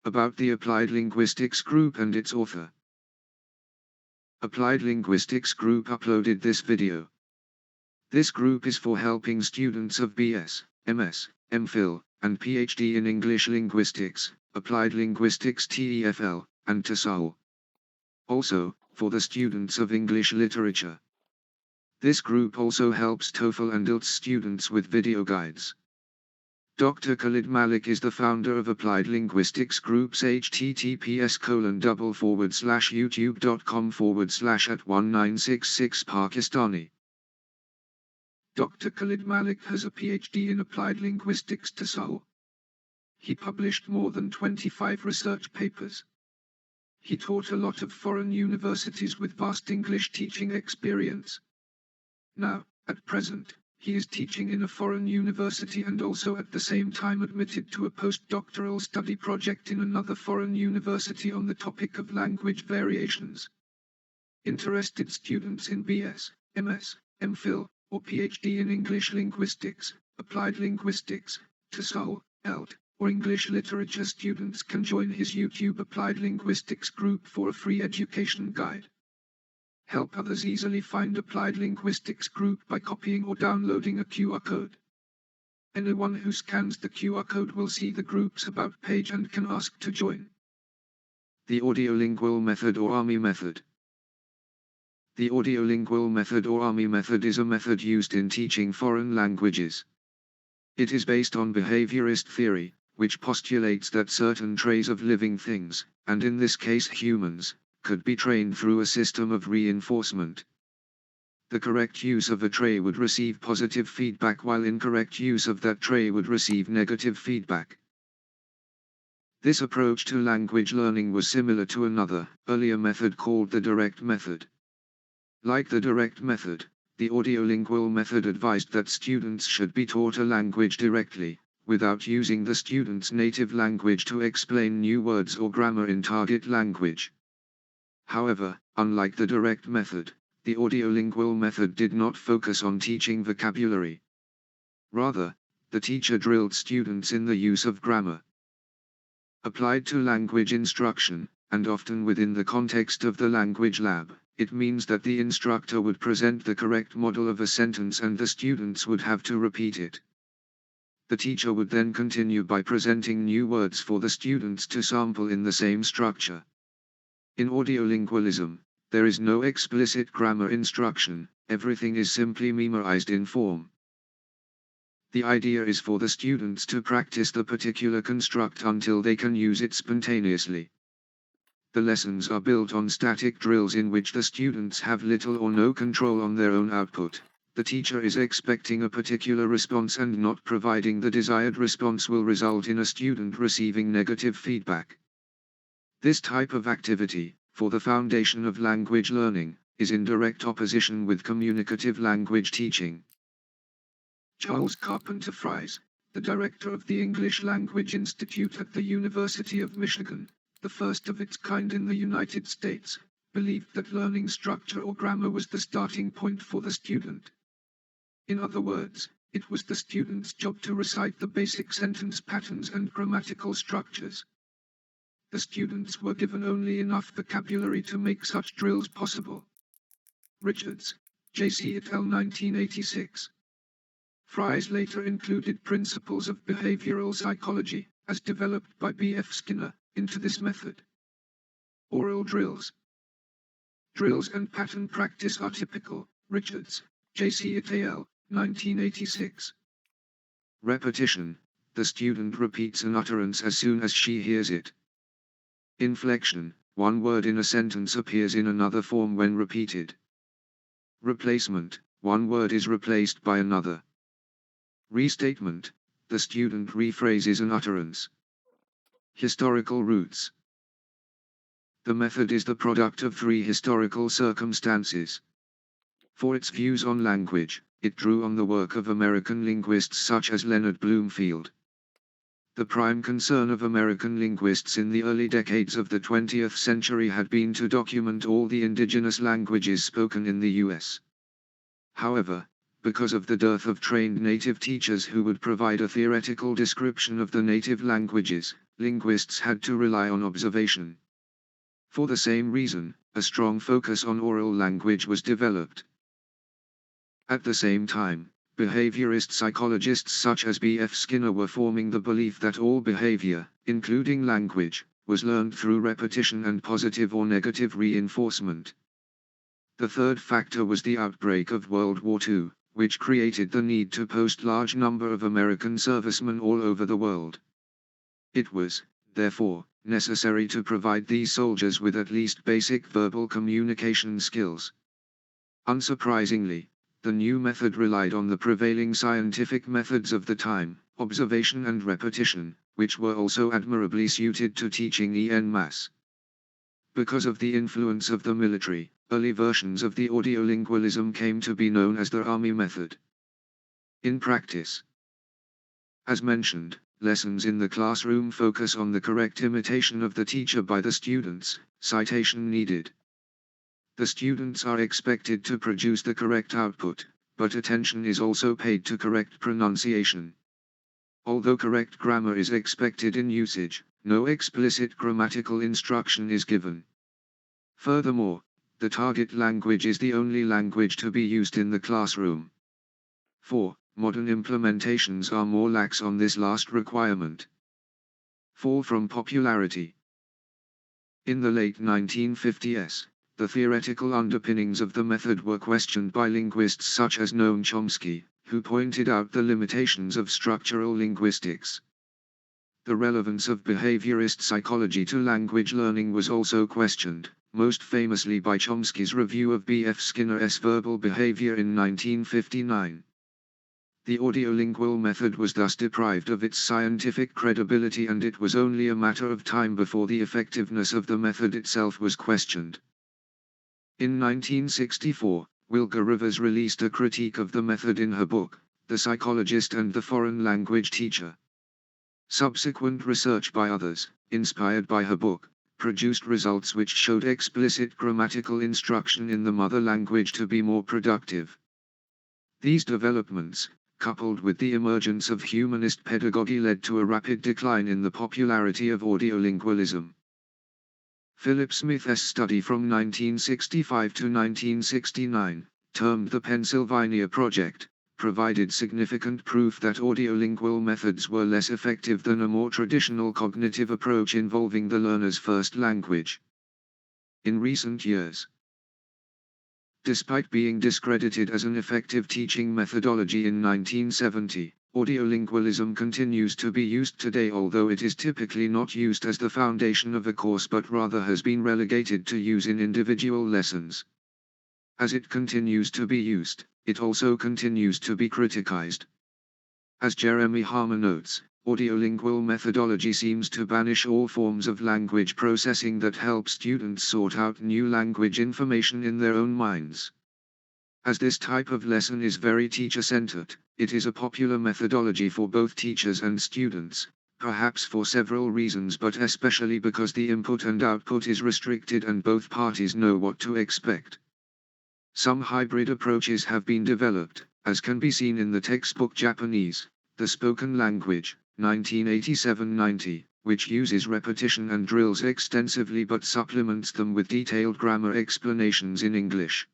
About the Applied Linguistics Group and its author. Applied Linguistics Group uploaded this video. This group is for helping students of BS, MS, MPhil, and PhD in English Linguistics, Applied Linguistics TEFL, and TESOL. Also, for the students of English Literature. This group also helps TOEFL and IELTS students with video guides. Dr. Khalid Malik is the founder of Applied Linguistics Group's https://youtube.com/@1966 Pakistani. Dr. Khalid Malik has a PhD in Applied Linguistics TESOL. He published more than 25 research papers. He taught a lot of foreign universities with vast English teaching experience. Now, at present, he is teaching in a foreign university and also at the same time admitted to a postdoctoral study project in another foreign university on the topic of language variations. Interested students in BS, MS, MPhil, or PhD in English Linguistics, Applied Linguistics, TESOL, IELTS, or English Literature students can join his YouTube Applied Linguistics group for a free education guide. Help others easily find Applied Linguistics group by copying or downloading a QR code. Anyone who scans the QR code will see the group's About page and can ask to join. The audiolingual method or ARMY method. The audiolingual method or ARMY method is a method used in teaching foreign languages. It is based on behaviorist theory, which postulates that certain traits of living things, and in this case humans, could be trained through a system of reinforcement. The correct use of a trait would receive positive feedback while incorrect use of that trait would receive negative feedback. This approach to language learning was similar to another, earlier method called the direct method. Like the direct method, the audiolingual method advised that students should be taught a language directly, without using the student's native language to explain new words or grammar in target language. However, unlike the direct method, the audiolingual method did not focus on teaching vocabulary. Rather, the teacher drilled students in the use of grammar. Applied to language instruction, and often within the context of the language lab, it means that the instructor would present the correct model of a sentence and the students would have to repeat it. The teacher would then continue by presenting new words for the students to sample in the same structure. In audiolingualism, there is no explicit grammar instruction, everything is simply memorized in form. The idea is for the students to practice the particular construct until they can use it spontaneously. The lessons are built on static drills in which the students have little or no control on their own output. The teacher is expecting a particular response and not providing the desired response will result in a student receiving negative feedback. This type of activity, for the foundation of language learning, is in direct opposition with communicative language teaching. Charles Carpenter Fries, the director of the English Language Institute at the University of Michigan, the first of its kind in the United States, believed that learning structure or grammar was the starting point for the student. In other words, it was the student's job to recite the basic sentence patterns and grammatical structures. The students were given only enough vocabulary to make such drills possible. Richards, J.C. et al. 1986. Fries later included principles of behavioral psychology, as developed by B.F. Skinner, into this method. Oral drills. Drills and pattern practice are typical. Richards, J.C. et al. 1986. Repetition. The student repeats an utterance as soon as she hears it. Inflection. One word in a sentence appears in another form when repeated. Replacement. One word is replaced by another. Restatement. The student rephrases an utterance. Historical roots. The method is the product of three historical circumstances. For its views on language, it drew on the work of American linguists such as Leonard Bloomfield. The prime concern of American linguists in the early decades of the 20th century had been to document all the indigenous languages spoken in the U.S. However, because of the dearth of trained native teachers who would provide a theoretical description of the native languages, linguists had to rely on observation. For the same reason, a strong focus on oral language was developed. At the same time, behaviorist psychologists such as B.F. Skinner were forming the belief that all behavior, including language, was learned through repetition and positive or negative reinforcement. The third factor was the outbreak of World War II, which created the need to post large number of American servicemen all over the world. It was, therefore, necessary to provide these soldiers with at least basic verbal communication skills. Unsurprisingly, the new method relied on the prevailing scientific methods of the time, observation and repetition, which were also admirably suited to teaching en masse. Because of the influence of the military, early versions of the audiolingualism came to be known as the Army method. In practice, as mentioned, lessons in the classroom focus on the correct imitation of the teacher by the students, citation needed. The students are expected to produce the correct output, but attention is also paid to correct pronunciation. Although correct grammar is expected in usage, no explicit grammatical instruction is given. Furthermore, the target language is the only language to be used in the classroom. 4. Modern implementations are more lax on this last requirement. Fall from popularity. In the late 1950s, the theoretical underpinnings of the method were questioned by linguists such as Noam Chomsky, who pointed out the limitations of structural linguistics. The relevance of behaviorist psychology to language learning was also questioned, most famously by Chomsky's review of B.F. Skinner's verbal behavior in 1959. The audiolingual method was thus deprived of its scientific credibility, and it was only a matter of time before the effectiveness of the method itself was questioned. In 1964, Wilga Rivers released a critique of the method in her book, The Psychologist and the Foreign Language Teacher. Subsequent research by others, inspired by her book, produced results which showed explicit grammatical instruction in the mother language to be more productive. These developments, coupled with the emergence of humanist pedagogy, led to a rapid decline in the popularity of audiolingualism. Philip Smith's study from 1965 to 1969, termed the Pennsylvania Project, provided significant proof that audiolingual methods were less effective than a more traditional cognitive approach involving the learner's first language. In recent years, despite being discredited as an effective teaching methodology in 1970, audiolingualism continues to be used today, although it is typically not used as the foundation of a course but rather has been relegated to use in individual lessons. As it continues to be used, it also continues to be criticized. As Jeremy Harmer notes, audiolingual methodology seems to banish all forms of language processing that help students sort out new language information in their own minds. As this type of lesson is very teacher-centered, it is a popular methodology for both teachers and students, perhaps for several reasons, but especially because the input and output is restricted and both parties know what to expect. Some hybrid approaches have been developed, as can be seen in the textbook Japanese, the Spoken Language, 1987-90, which uses repetition and drills extensively but supplements them with detailed grammar explanations in English.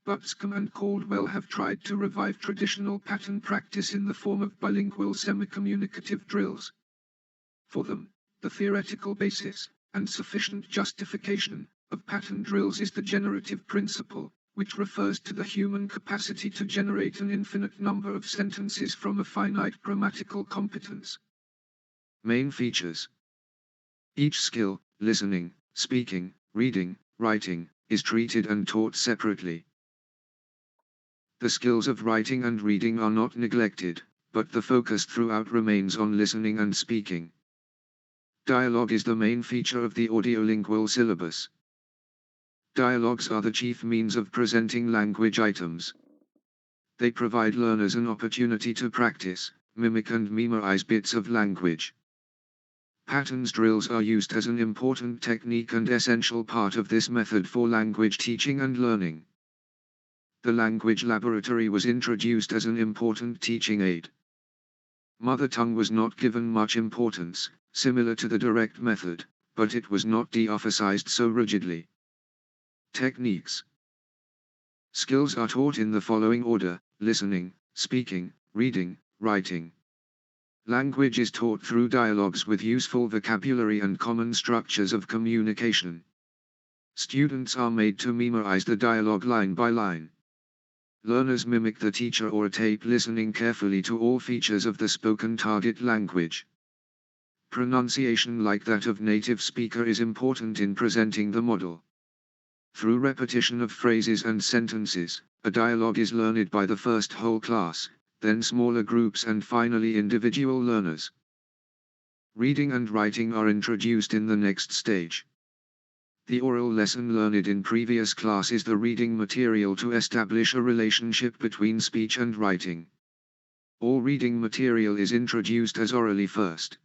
Butscombe and Caldwell have tried to revive traditional pattern practice in the form of bilingual semi-communicative drills. For them, the theoretical basis, and sufficient justification, of pattern drills is the generative principle, which refers to the human capacity to generate an infinite number of sentences from a finite grammatical competence. Main features. Each skill, listening, speaking, reading, writing, is treated and taught separately. The skills of writing and reading are not neglected, but the focus throughout remains on listening and speaking. Dialogue is the main feature of the audiolingual syllabus. Dialogues are the chief means of presenting language items. They provide learners an opportunity to practice, mimic and memorize bits of language. Patterns drills are used as an important technique and essential part of this method for language teaching and learning. The language laboratory was introduced as an important teaching aid. Mother tongue was not given much importance, similar to the direct method, but it was not de-emphasized so rigidly. Techniques. Skills are taught in the following order: listening, speaking, reading, writing. Language is taught through dialogues with useful vocabulary and common structures of communication. Students are made to memorize the dialogue line by line. Learners mimic the teacher or a tape, listening carefully to all features of the spoken target language. Pronunciation like that of native speaker is important in presenting the model. Through repetition of phrases and sentences, a dialogue is learned by the first whole class, then smaller groups and finally individual learners. Reading and writing are introduced in the next stage. The oral lesson learned in previous class is the reading material to establish a relationship between speech and writing. All reading material is introduced as orally first.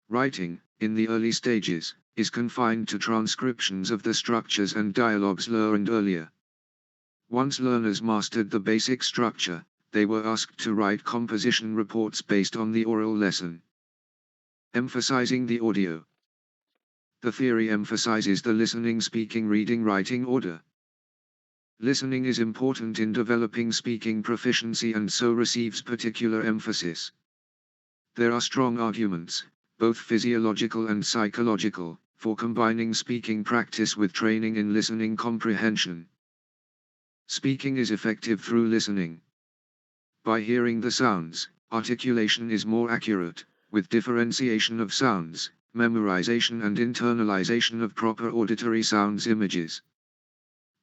Writing, in the early stages, is confined to transcriptions of the structures and dialogues learned earlier. Once learners mastered the basic structure, they were asked to write composition reports based on the oral lesson. Emphasizing the audio. The theory emphasizes the listening, speaking, reading, writing order. Listening is important in developing speaking proficiency and so receives particular emphasis. There are strong arguments, both physiological and psychological, for combining speaking practice with training in listening comprehension. Speaking is effective through listening. By hearing the sounds, articulation is more accurate, with differentiation of sounds, memorization and internalization of proper auditory sounds images.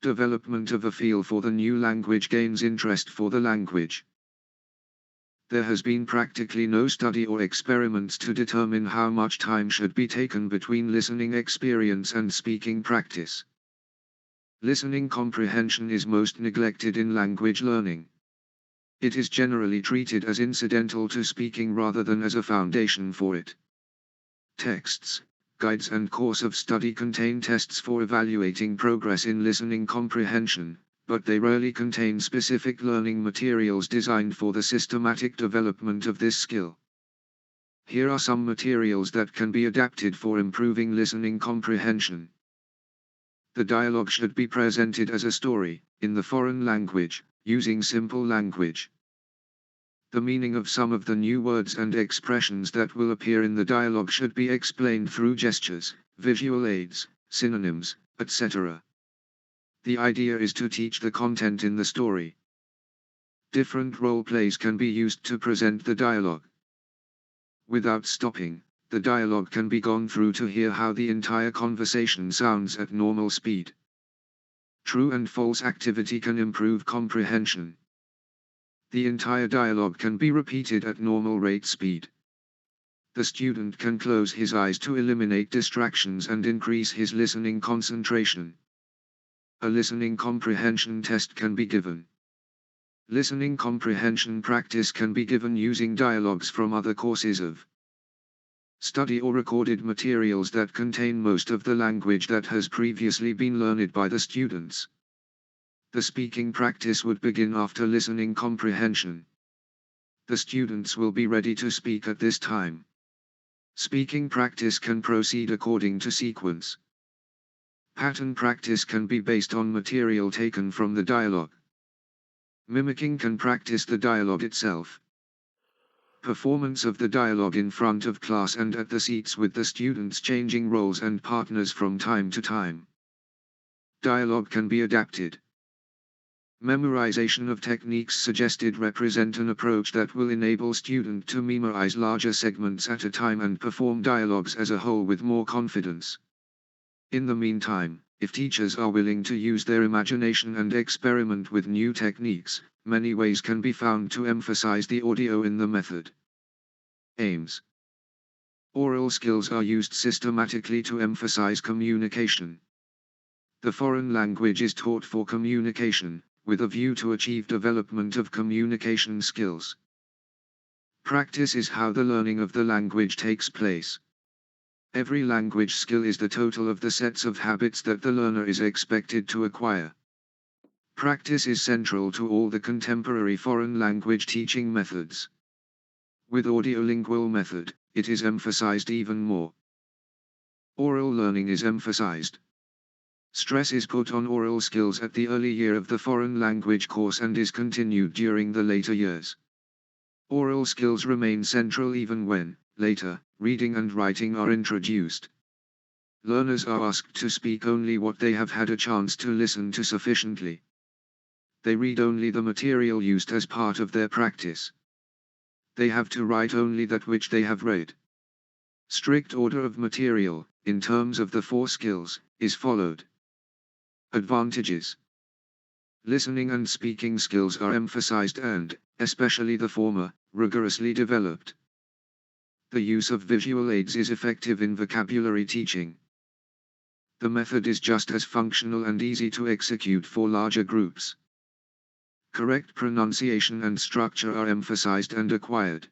Development of a feel for the new language gains interest for the language. There has been practically no study or experiments to determine how much time should be taken between listening experience and speaking practice. Listening comprehension is most neglected in language learning. It is generally treated as incidental to speaking rather than as a foundation for it. Texts, guides and course of study contain tests for evaluating progress in listening comprehension, but they rarely contain specific learning materials designed for the systematic development of this skill. Here are some materials that can be adapted for improving listening comprehension. The dialogue should be presented as a story, in the foreign language, using simple language. The meaning of some of the new words and expressions that will appear in the dialogue should be explained through gestures, visual aids, synonyms, etc. The idea is to teach the content in the story. Different role plays can be used to present the dialogue. Without stopping, the dialogue can be gone through to hear how the entire conversation sounds at normal speed. True and false activity can improve comprehension. The entire dialogue can be repeated at normal rate speed. The student can close his eyes to eliminate distractions and increase his listening concentration. A listening comprehension test can be given. Listening comprehension practice can be given using dialogues from other courses of study or recorded materials that contain most of the language that has previously been learned by the students. The speaking practice would begin after listening comprehension. The students will be ready to speak at this time. Speaking practice can proceed according to sequence. Pattern practice can be based on material taken from the dialogue. Mimicking can practice the dialogue itself. Performance of the dialogue in front of class and at the seats with the students changing roles and partners from time to time. Dialogue can be adapted. Memorization of techniques suggested represent an approach that will enable student to memorize larger segments at a time and perform dialogues as a whole with more confidence. In the meantime, if teachers are willing to use their imagination and experiment with new techniques, many ways can be found to emphasize the audio in the method. Aims. Oral skills are used systematically to emphasize communication. The foreign language is taught for communication, with a view to achieve development of communication skills. Practice is how the learning of the language takes place. Every language skill is the total of the sets of habits that the learner is expected to acquire. Practice is central to all the contemporary foreign language teaching methods. With audio-lingual method, it is emphasized even more. Oral learning is emphasized. Stress is put on oral skills at the early year of the foreign language course and is continued during the later years. Oral skills remain central even when, later, reading and writing are introduced. Learners are asked to speak only what they have had a chance to listen to sufficiently. They read only the material used as part of their practice. They have to write only that which they have read. Strict order of material, in terms of the 4 skills, is followed. Advantages. Listening and speaking skills are emphasized and, especially the former, rigorously developed. The use of visual aids is effective in vocabulary teaching. The method is just as functional and easy to execute for larger groups. Correct pronunciation and structure are emphasized and acquired.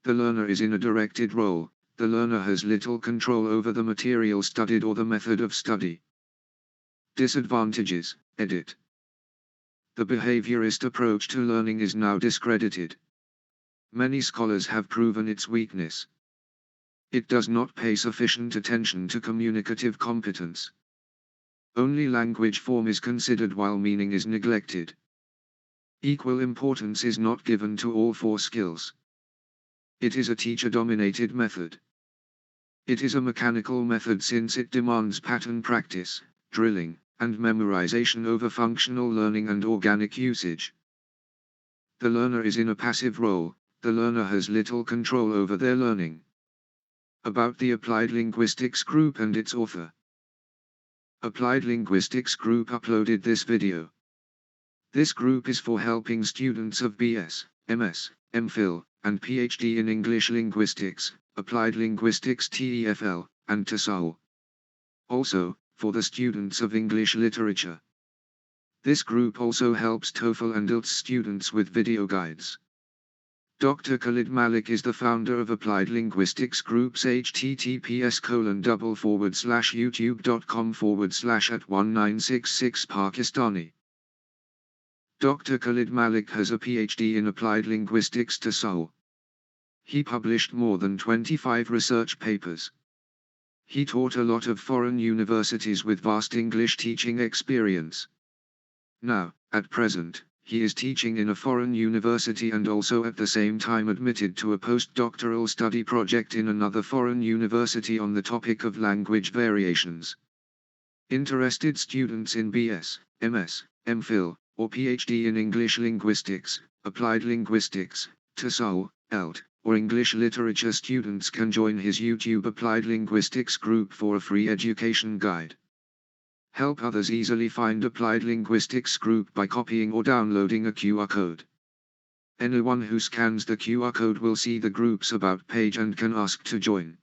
The learner is in a directed role. The learner has little control over the material studied or the method of study. Disadvantages, edit. The behaviorist approach to learning is now discredited. Many scholars have proven its weakness. It does not pay sufficient attention to communicative competence. Only language form is considered while meaning is neglected. Equal importance is not given to all 4 skills. It is a teacher-dominated method. It is a mechanical method since it demands pattern practice, drilling, and memorization over functional learning and organic usage. The learner is in a passive role. The learner has little control over their learning. About the Applied Linguistics Group and its author. Applied Linguistics Group uploaded this video. This group is for helping students of BS, MS, MPhil, and PhD in English Linguistics, Applied Linguistics TEFL, and TESOL. Also, for the students of English Literature. This group also helps TOEFL and IELTS students with video guides. Dr. Khalid Malik is the founder of Applied Linguistics Group's https://youtube.com/@1966 Pakistani. Dr. Khalid Malik has a PhD in Applied Linguistics TESOL. He published more than 25 research papers. He taught a lot of foreign universities with vast English teaching experience. Now, at present, he is teaching in a foreign university and also at the same time admitted to a postdoctoral study project in another foreign university on the topic of language variations. Interested students in BS, MS, MPhil, or PhD in English Linguistics, Applied Linguistics, TESOL, IELTS, or English Literature students can join his YouTube Applied Linguistics group for a free education guide. Help others easily find Applied Linguistics group by copying or downloading a QR code. Anyone who scans the QR code will see the group's About page and can ask to join.